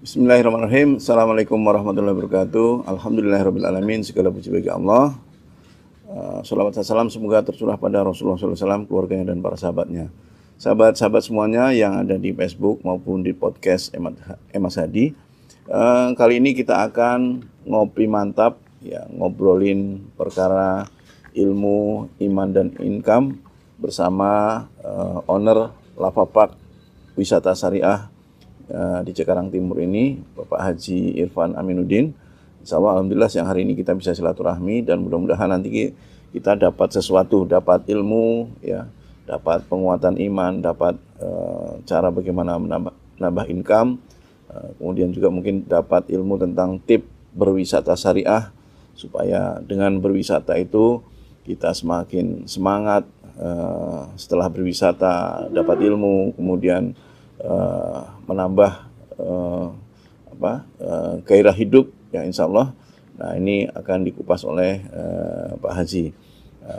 Bismillahirrahmanirrahim. Assalamualaikum warahmatullahi wabarakatuh. Alhamdulillahirrahmanirrahim. Segala puji bagi Allah. Salawat dan salam semoga tercurah pada Rasulullah SAW, keluarganya dan para sahabatnya. Sahabat-sahabat semuanya yang ada di Facebook maupun di podcast Emas Hadi. Kali ini kita akan ngopi mantap, ya, ngobrolin perkara ilmu, iman dan income bersama owner Lafapak Wisata Syariah di Cikarang Timur ini, Bapak Haji Irfan Aminuddin. Insya Allah, alhamdulillah siang hari ini kita bisa silaturahmi dan mudah-mudahan nanti kita dapat sesuatu, dapat ilmu, ya, dapat penguatan iman, dapat cara bagaimana menambah income, kemudian juga mungkin dapat ilmu tentang tip berwisata syariah supaya dengan berwisata itu kita semakin semangat, setelah berwisata dapat ilmu, kemudian menambah gairah hidup, ya, insya Allah. Nah, ini akan dikupas oleh Pak Haji.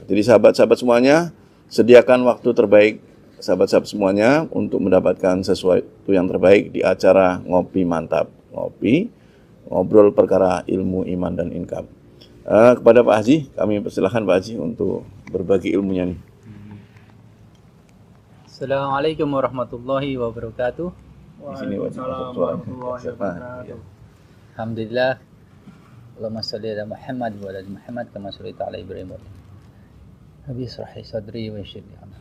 Jadi sahabat-sahabat semuanya, sediakan waktu terbaik sahabat-sahabat semuanya untuk mendapatkan sesuatu yang terbaik di acara Ngopi Mantap. Ngobrol perkara ilmu, iman dan income. Kepada Pak Haji, kami persilahkan Pak Haji untuk berbagi ilmunya nih. Assalamualaikum warahmatullahi wabarakatuh. Waalaikumsalam warahmatullahi wabarakatuh. Alhamdulillah. Allahumma shalli ala Muhammad wa ala ali Muhammad kama shallaita ala Ibrahim wa Rabbi shrah li sadri wa yassir li amri.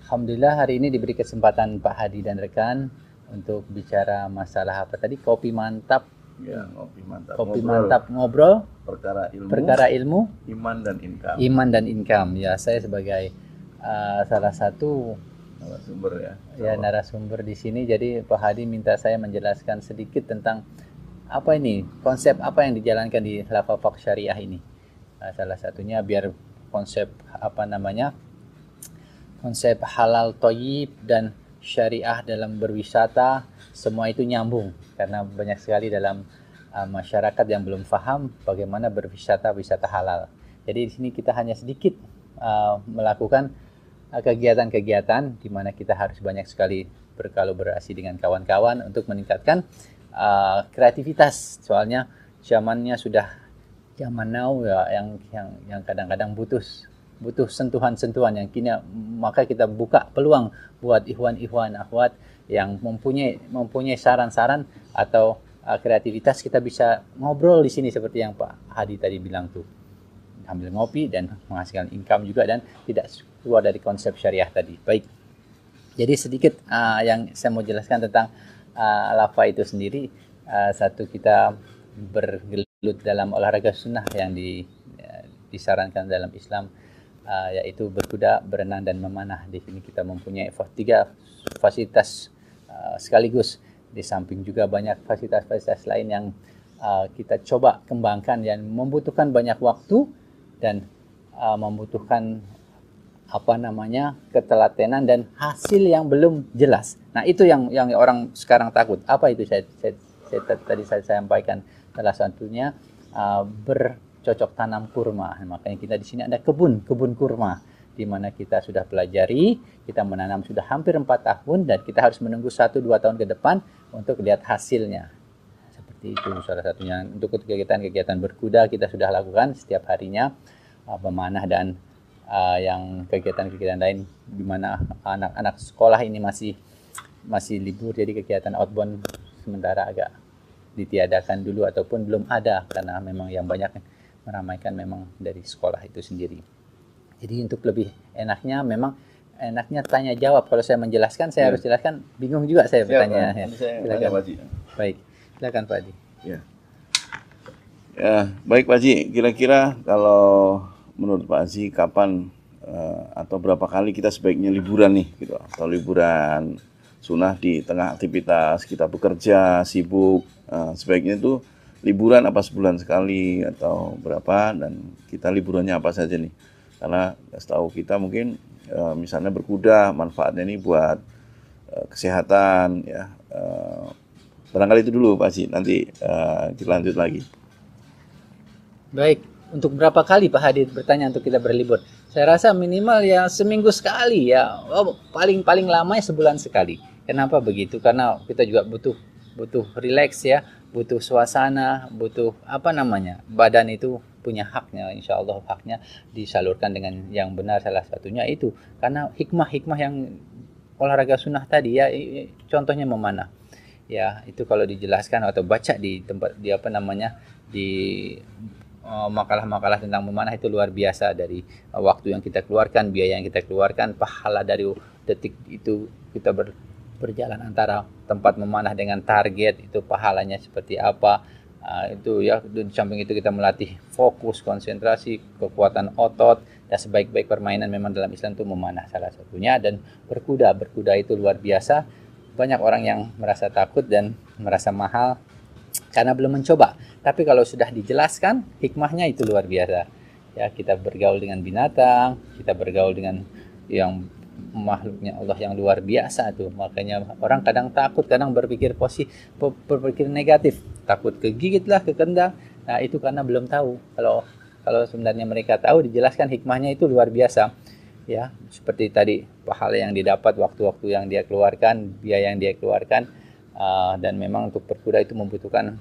Alhamdulillah, hari ini diberi kesempatan Pak Hadi dan rekan untuk bicara masalah apa tadi? Kopi mantap. Ya, ngopi mantap. Mantap ngobrol perkara ilmu, iman dan income. Iman dan income. Ya, saya sebagai salah satu narasumber, narasumber di sini. Jadi Pak Hadi minta saya menjelaskan sedikit tentang apa ini, konsep apa yang dijalankan di Lafapak Syariah ini. Salah satunya biar konsep konsep halal thayyib dan syariah dalam berwisata semua itu nyambung, karena banyak sekali dalam masyarakat yang belum paham bagaimana berwisata halal. Jadi di sini kita hanya sedikit melakukan kegiatan-kegiatan di mana kita harus banyak sekali berkolaborasi dengan kawan-kawan untuk meningkatkan kreativitas. Soalnya zamannya sudah zaman now, ya, yang kadang-kadang butuh sentuhan-sentuhan yang kini, maka kita buka peluang buat ikhwan-ikhwan akhwat yang mempunyai saran-saran atau kreativitas. Kita bisa ngobrol di sini seperti yang Pak Hadi tadi bilang tuh, sambil ngopi dan menghasilkan income juga dan tidak keluar dari konsep syariah tadi. Baik, jadi sedikit yang saya mau jelaskan tentang Lafa itu sendiri. Satu, kita bergelut dalam olahraga sunnah yang disarankan dalam Islam, yaitu berkuda, berenang dan memanah. Di sini kita mempunyai 3 fasilitas sekaligus. Di samping juga banyak fasilitas-fasilitas lain yang kita coba kembangkan yang membutuhkan banyak waktu dan membutuhkan ketelatenan dan hasil yang belum jelas. Nah, itu yang orang sekarang takut. Apa itu? Tadi saya sampaikan salah satunya bercocok tanam kurma. Makanya kita di sini ada kebun kurma di mana kita sudah pelajari, kita menanam sudah hampir 4 tahun dan kita harus menunggu 1-2 tahun ke depan untuk lihat hasilnya. Seperti itu salah satunya. Untuk kegiatan-kegiatan berkuda kita sudah lakukan setiap harinya, memanah dan yang kegiatan-kegiatan lain di mana anak-anak sekolah ini masih libur, jadi kegiatan outbound sementara agak ditiadakan dulu ataupun belum ada karena memang yang banyak meramaikan memang dari sekolah itu sendiri. Jadi untuk lebih enaknya tanya jawab. Kalau saya menjelaskan saya harus jelaskan, bingung juga saya bertanya. Silakan Pak Haji. Baik, silakan Pak Haji. Ya, baik Pak Haji. Kira-kira kalau menurut Pak Haji kapan atau berapa kali kita sebaiknya liburan nih, gitu, atau liburan sunnah di tengah aktivitas kita bekerja sibuk, sebaiknya itu liburan apa sebulan sekali atau berapa, dan kita liburannya apa saja nih? Karena setahu kita mungkin misalnya berkuda manfaatnya ini buat kesehatan, ya. Barangkali itu dulu Pak Haji, nanti kita lanjut lagi. Baik, untuk berapa kali Pak Hadi bertanya untuk kita berlibur? Saya rasa minimal ya seminggu sekali ya. Paling lama ya sebulan sekali. Kenapa begitu? Karena kita juga butuh butuh rileks ya, butuh suasana, butuh apa namanya, badan itu punya haknya, insya Allah haknya disalurkan dengan yang benar, salah satunya itu karena hikmah-hikmah yang olahraga sunnah tadi ya, contohnya memanah ya, itu kalau dijelaskan atau baca di tempat di apa namanya di makalah-makalah tentang memanah itu luar biasa, dari waktu yang kita keluarkan, biaya yang kita keluarkan, pahala dari detik itu kita berjalan antara tempat memanah dengan target itu pahalanya seperti apa. Itu ya, di samping itu kita melatih fokus, konsentrasi, kekuatan otot, dan sebaik-baik permainan memang dalam Islam itu memanah salah satunya. Dan berkuda itu luar biasa, banyak orang yang merasa takut dan merasa mahal karena belum mencoba. Tapi kalau sudah dijelaskan, hikmahnya itu luar biasa. Ya, kita bergaul dengan binatang, kita bergaul dengan yang makhluknya Allah yang luar biasa tuh. Makanya orang kadang takut, kadang berpikir berpikir negatif, takut kegigit lah, kekendang. Nah, itu karena belum tahu. Kalau sebenarnya mereka tahu, dijelaskan hikmahnya itu luar biasa. Ya, seperti tadi pahala yang didapat, waktu-waktu yang dia keluarkan, biaya yang dia keluarkan, dan memang untuk berkuda itu membutuhkan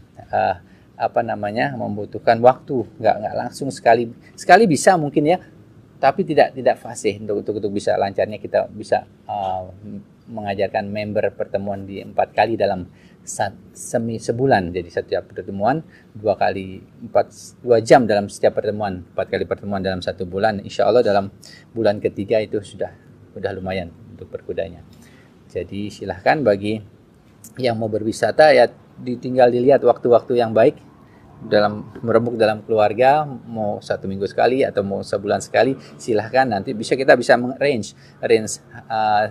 membutuhkan waktu, nggak langsung sekali bisa mungkin ya, tapi tidak fasih untuk bisa lancarnya kita bisa mengajarkan member pertemuan di 4 kali dalam sebulan. Jadi setiap pertemuan 2 jam dalam setiap pertemuan, 4 kali pertemuan dalam 1 bulan. Insya Allah dalam bulan ketiga itu sudah lumayan untuk berkudanya. Jadi silahkan bagi yang mau berwisata ya, tinggal dilihat waktu-waktu yang baik dalam merembuk dalam keluarga, mau 1 minggu sekali atau mau sebulan sekali, silahkan. Nanti kita bisa arrange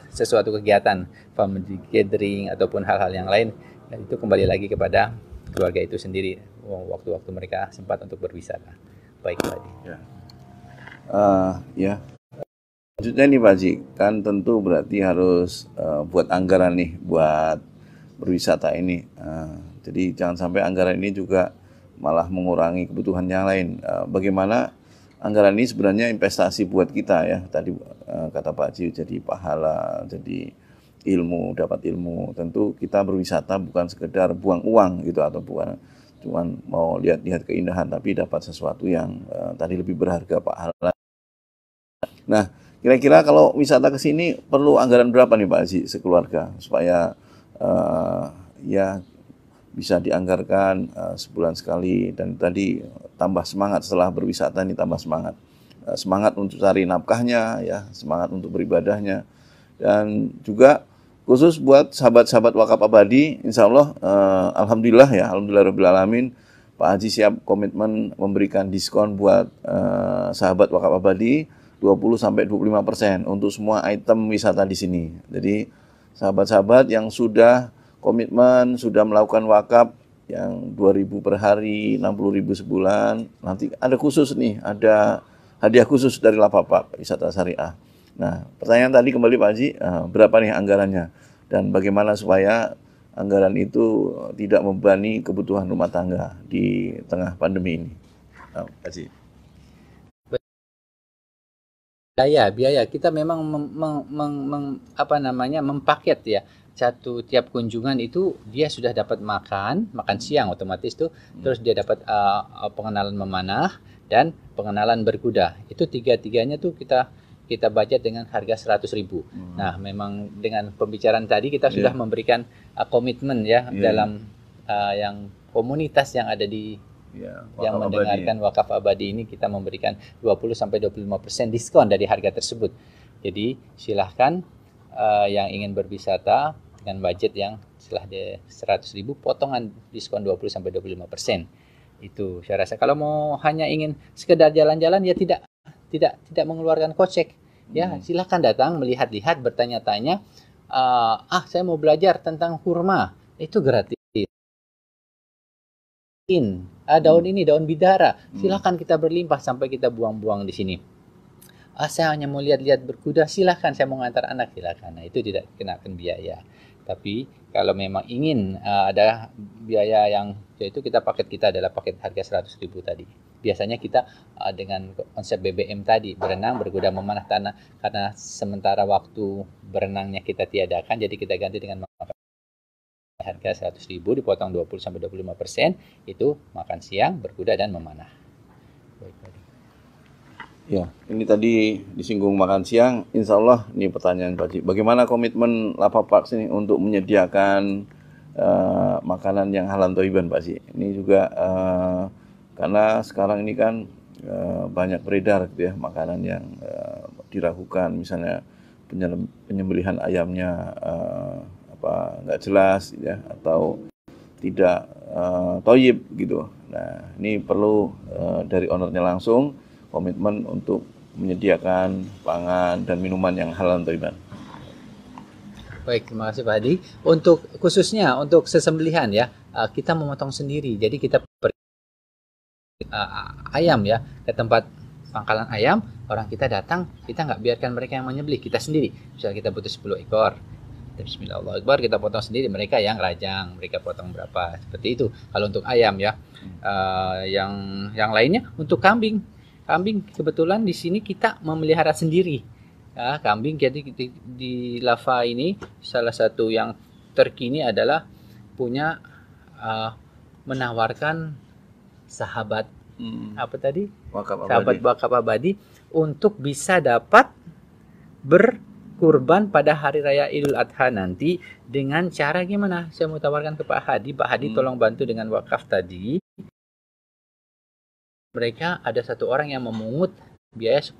sesuatu kegiatan, family gathering ataupun hal-hal yang lain, dan itu kembali lagi kepada keluarga itu sendiri, waktu-waktu mereka sempat untuk berwisata. Baik Pak Haji. Ya. Selanjutnya nih Pak Haji, kan tentu berarti harus buat anggaran nih buat berwisata ini. Jadi jangan sampai anggaran ini juga malah mengurangi kebutuhan yang lain. Bagaimana anggaran ini sebenarnya investasi buat kita ya. Tadi kata Pak Haji, jadi pahala, jadi ilmu, dapat ilmu. Tentu kita berwisata bukan sekedar buang uang gitu, atau bukan cuman mau lihat-lihat keindahan, tapi dapat sesuatu yang tadi lebih berharga, pahala. Nah, kira-kira kalau wisata ke sini perlu anggaran berapa nih Pak Haji sekeluarga supaya ya bisa dianggarkan sebulan sekali, dan tadi tambah semangat setelah berwisata ini, tambah semangat untuk cari nafkahnya ya, semangat untuk beribadahnya. Dan juga khusus buat sahabat-sahabat wakaf abadi, insya Allah alhamdulillah ya, alhamdulillah alamin, Pak Haji siap komitmen memberikan diskon buat sahabat wakaf abadi 20-25% untuk semua item wisata di sini. Jadi sahabat-sahabat yang sudah komitmen, sudah melakukan wakaf yang 2.000 per hari, 60.000 sebulan, nanti ada khusus nih, ada hadiah khusus dari Lapapak Wisata Syariah. Nah, pertanyaan tadi kembali Pak Haji, berapa nih anggarannya? Dan bagaimana supaya anggaran itu tidak membebani kebutuhan rumah tangga di tengah pandemi ini? Pak Haji. Biaya kita memang mempaket ya. Tiap kunjungan itu dia sudah dapat makan siang otomatis tuh, terus dia dapat pengenalan memanah dan pengenalan berkuda. Itu tiga-tiganya tuh kita budget dengan harga 100.000. Nah, memang dengan pembicaraan tadi kita sudah memberikan komitmen ya dalam yang komunitas yang ada di yang mendengarkan wakaf abadi ini, kita memberikan 20-25% diskon dari harga tersebut. Jadi silahkan yang ingin berwisata dengan budget yang setelah 100.000, potongan diskon 20-25%. Itu saya rasa. Kalau mau hanya ingin sekedar jalan-jalan ya tidak mengeluarkan kocek. Ya, silahkan datang, melihat-lihat, bertanya-tanya. Saya mau belajar tentang kurma, itu gratis. Daun ini, daun bidara, silahkan kita berlimpah sampai kita buang-buang di sini. Saya hanya mau lihat-lihat berkuda, silahkan. Saya mau ngantar anak, silahkan. Nah, itu tidak kenakan biaya. Tapi kalau memang ingin ada biaya yang, yaitu paket kita adalah paket harga 100.000 tadi. Biasanya kita dengan konsep BBM tadi, berenang, berkuda, memanah tanah, karena sementara waktu berenangnya kita tiadakan, jadi kita ganti dengan harga 100.000 dipotong 20-25%, itu makan siang, berkuda dan memanah. Baik, Pak. Ya, ini tadi disinggung makan siang. Insya Allah ini pertanyaan Pak Haji. Bagaimana komitmen Lapapak ini untuk menyediakan makanan yang halal thayyiban Pak Haji? Ini juga karena sekarang ini kan banyak beredar gitu ya makanan yang diragukan, misalnya penyembelihan ayamnya nggak jelas ya, atau tidak thayyib gitu. Nah, ini perlu dari ownernya langsung komitmen untuk menyediakan pangan dan minuman yang halal thayyiban. Baik, terima kasih Pak Hadi. Untuk khususnya untuk sesembelihan ya, kita memotong sendiri. Jadi kita ayam ya ke tempat pangkalan ayam, orang kita datang, kita nggak biarkan mereka yang menyembelih, kita sendiri. Misalnya kita butuh 10 ekor, Bismillahirrahmanirrahim, kita potong sendiri, mereka yang rajang, mereka potong berapa, seperti itu. Kalau untuk ayam ya, yang lainnya untuk kambing. Kambing kebetulan di sini kita memelihara sendiri. Ya, kambing, jadi di Lava ini salah satu yang terkini adalah punya menawarkan sahabat apa tadi? Sahabat wakaf abadi untuk bisa dapat berkurban pada hari raya Idul Adha nanti dengan cara gimana? Saya mau tawarkan ke Pak Hadi. Pak Hadi tolong bantu dengan wakaf tadi. Mereka ada satu orang yang memungut biaya 10.000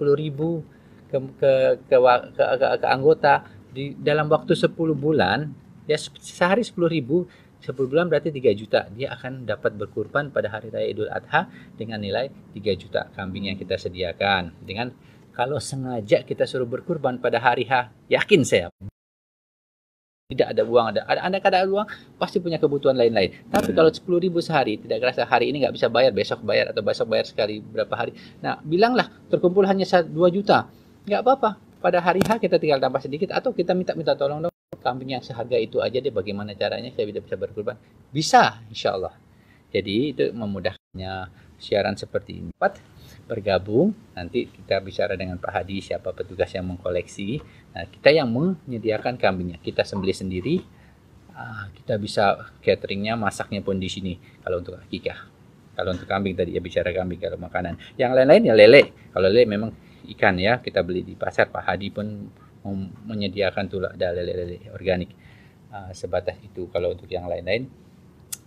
ke anggota di dalam waktu 10 bulan ya, sehari 10.000, 10 bulan berarti 3 juta. Dia akan dapat berkurban pada hari raya Idul Adha dengan nilai 3 juta kambing yang kita sediakan. Dengan kalau sengaja kita suruh berkurban pada hari H, yakin saya tidak ada uang, ada uang pasti punya kebutuhan lain-lain. Tapi kalau 10.000 sehari, tidak kerasa hari ini nggak bisa bayar, besok bayar, atau besok bayar sekali berapa hari. Nah, bilanglah terkumpul hanya 2 juta, nggak apa-apa. Pada hari H kita tinggal tambah sedikit, atau kita minta tolong dong kambing yang seharga itu aja deh, bagaimana caranya saya bisa berkurban. Bisa, insya Allah. Jadi itu memudahkannya. Siaran seperti ini bergabung, nanti kita bicara dengan Pak Hadi siapa petugas yang mengkoleksi. Nah, kita yang menyediakan kambingnya, kita sembelih sendiri. Kita bisa cateringnya, masaknya pun di sini. Kalau untuk akikah, kalau untuk kambing tadi ya bicara kambing. Kalau makanan yang lain-lain ya lele. Kalau lele memang ikan ya, kita beli di pasar. Pak Hadi pun menyediakan tuh ada lele organik. Sebatas itu. Kalau untuk yang lain-lain,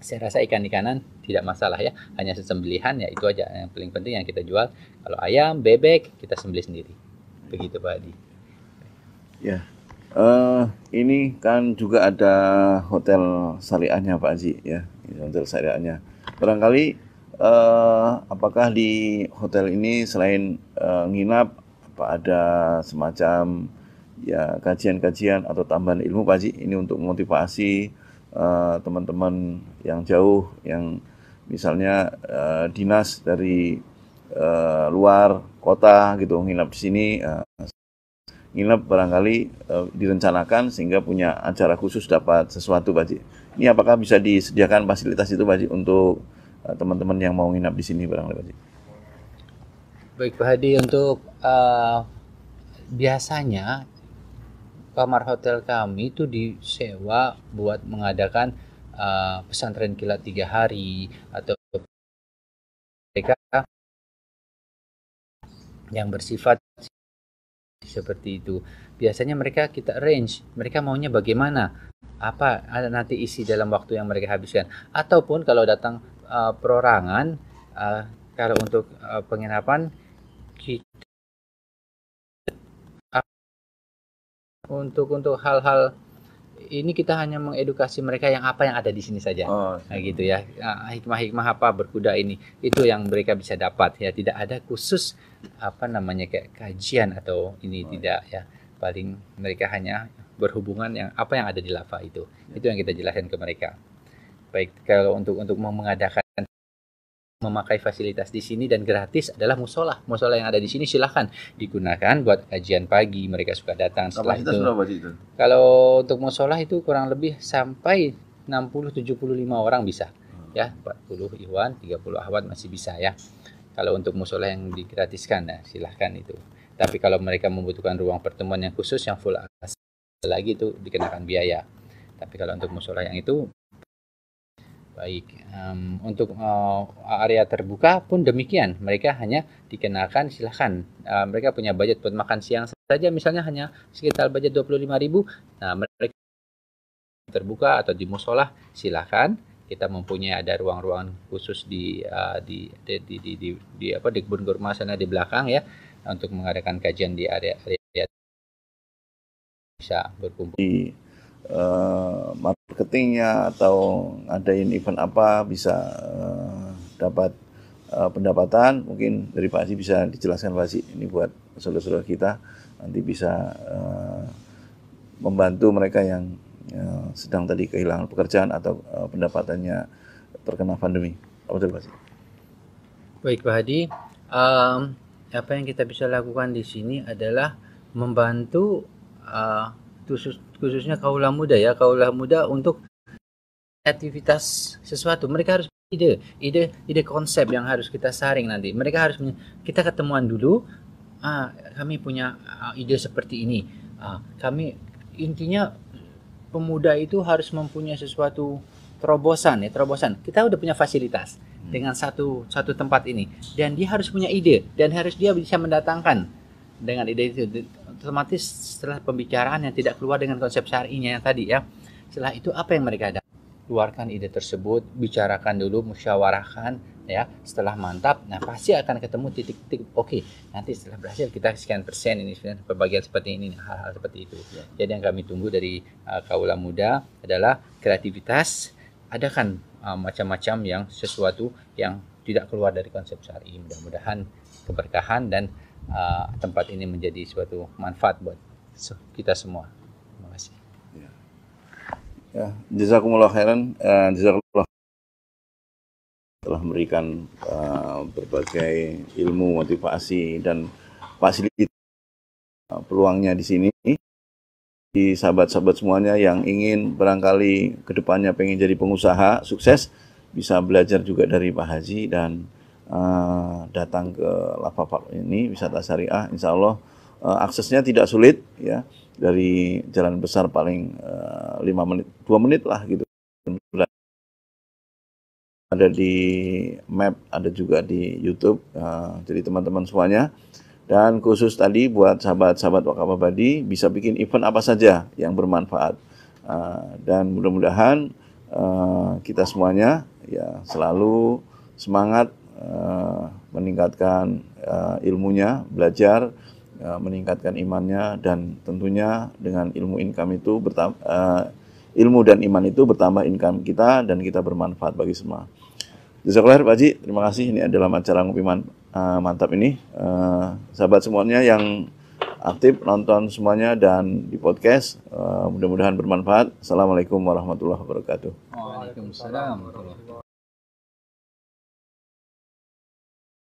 saya rasa ikan-ikanan tidak masalah ya, hanya sesembelihan ya, itu aja yang paling penting yang kita jual. Kalau ayam, bebek kita sembelih sendiri. Begitu Pak Hadi. Ya, ini kan juga ada hotel syariahnya Pak Haji ya, ini hotel syariahnya. Barangkali apakah di hotel ini selain nginap, apa ada semacam ya kajian-kajian atau tambahan ilmu Pak Haji, ini untuk memotivasi teman-teman yang jauh, yang misalnya dinas dari luar kota gitu nginap di sini, nginap barangkali direncanakan sehingga punya acara khusus dapat sesuatu Pak Haji. Ini apakah bisa disediakan fasilitas itu Pak Haji untuk teman-teman yang mau nginap di sini barangkali Pak Haji? Baik Pak Hadi, untuk biasanya kamar hotel kami itu disewa buat mengadakan pesantren kilat 3 hari, atau mereka yang bersifat seperti itu. Biasanya mereka kita arrange, mereka maunya bagaimana, apa ada nanti isi dalam waktu yang mereka habiskan. Ataupun kalau datang perorangan, kalau untuk penginapan kita untuk hal-hal ini kita hanya mengedukasi mereka yang apa yang ada di sini saja. Nah, gitu ya. Hikmah-hikmah apa berkuda ini, itu yang mereka bisa dapat ya. Tidak ada khusus apa namanya kayak kajian atau ini, tidak ya. Paling mereka hanya berhubungan yang apa yang ada di Lava itu. Itu yang kita jelaskan ke mereka. Baik, kalau untuk mengadakan memakai fasilitas di sini dan gratis adalah musola. Musola yang ada di sini silahkan digunakan buat kajian pagi. Mereka suka datang setelah itu. Kalau untuk musola itu kurang lebih sampai 60-75 orang bisa. Ya, 40 ikhwan, 30 akhwat masih bisa ya. Kalau untuk musola yang digratiskan, nah, silahkan itu. Tapi kalau mereka membutuhkan ruang pertemuan yang khusus, yang full access lagi, itu dikenakan biaya. Tapi kalau untuk musola yang itu Baik, untuk area terbuka pun demikian. Mereka hanya dikenakan silahkan. Mereka punya budget buat makan siang saja misalnya hanya sekitar budget 25.000. Nah, mereka terbuka atau di musola silahkan. Kita mempunyai ada ruang-ruang khusus di kebun kurma sana di belakang ya untuk mengadakan kajian di area bisa berkumpul. Di marketingnya atau ngadain event apa bisa dapat pendapatan, mungkin dari Pak Haji bisa dijelaskan Pak Haji, ini buat saudara-saudara kita nanti bisa membantu mereka yang sedang tadi kehilangan pekerjaan atau pendapatannya terkena pandemi. Apa betul Pak Haji? Baik Pak Hadi, apa yang kita bisa lakukan di sini adalah membantu khususnya kaula muda ya, kaula muda untuk aktivitas sesuatu. Mereka harus ide konsep yang harus kita saring nanti. Mereka harus kita ketemuan dulu. Kami punya ide seperti ini. Kami intinya pemuda itu harus mempunyai sesuatu terobosan. Kita udah punya fasilitas dengan satu tempat ini, dan dia harus punya ide dan harus dia bisa mendatangkan dengan ide itu. Otomatis setelah pembicaraan yang tidak keluar dengan konsep syar'inya yang tadi ya, setelah itu apa yang mereka ada? Keluarkan ide tersebut, bicarakan dulu, musyawarahkan ya. Setelah mantap, nah pasti akan ketemu titik-titik oke. Nanti setelah berhasil kita sekian persen ini pembagian seperti ini, hal-hal seperti itu. Jadi yang kami tunggu dari kaula muda adalah kreativitas, adakan macam-macam yang sesuatu yang tidak keluar dari konsep syar'i. Mudah-mudahan keberkahan dan tempat ini menjadi suatu manfaat buat kita semua. Terima kasih. Ya, jazakumullah khairan, jazakumullah telah memberikan berbagai ilmu, motivasi dan fasilitas peluangnya di sini. Di sahabat-sahabat semuanya yang ingin barangkali kedepannya pengen jadi pengusaha sukses, bisa belajar juga dari Pak Haji dan datang ke Lafafak ini, wisata syariah. Insya Allah aksesnya tidak sulit ya. Dari jalan besar paling 5 menit, 2 menit lah gitu. Ada di map, ada juga di YouTube. Jadi teman-teman semuanya. Dan khusus tadi buat sahabat-sahabat Wakaf Abadi bisa bikin event apa saja yang bermanfaat. Dan mudah-mudahan kita semuanya ya selalu semangat meningkatkan ilmunya, belajar, meningkatkan imannya, dan tentunya dengan ilmu ilmu dan iman itu bertambah income kita dan kita bermanfaat bagi semua. Jazakallah Pak Haji, terima kasih. Ini adalah acara Ngopi Mantap ini. Sahabat semuanya yang aktif nonton semuanya dan di podcast, mudah-mudahan bermanfaat. Assalamualaikum warahmatullahi wabarakatuh. Waalaikumsalam.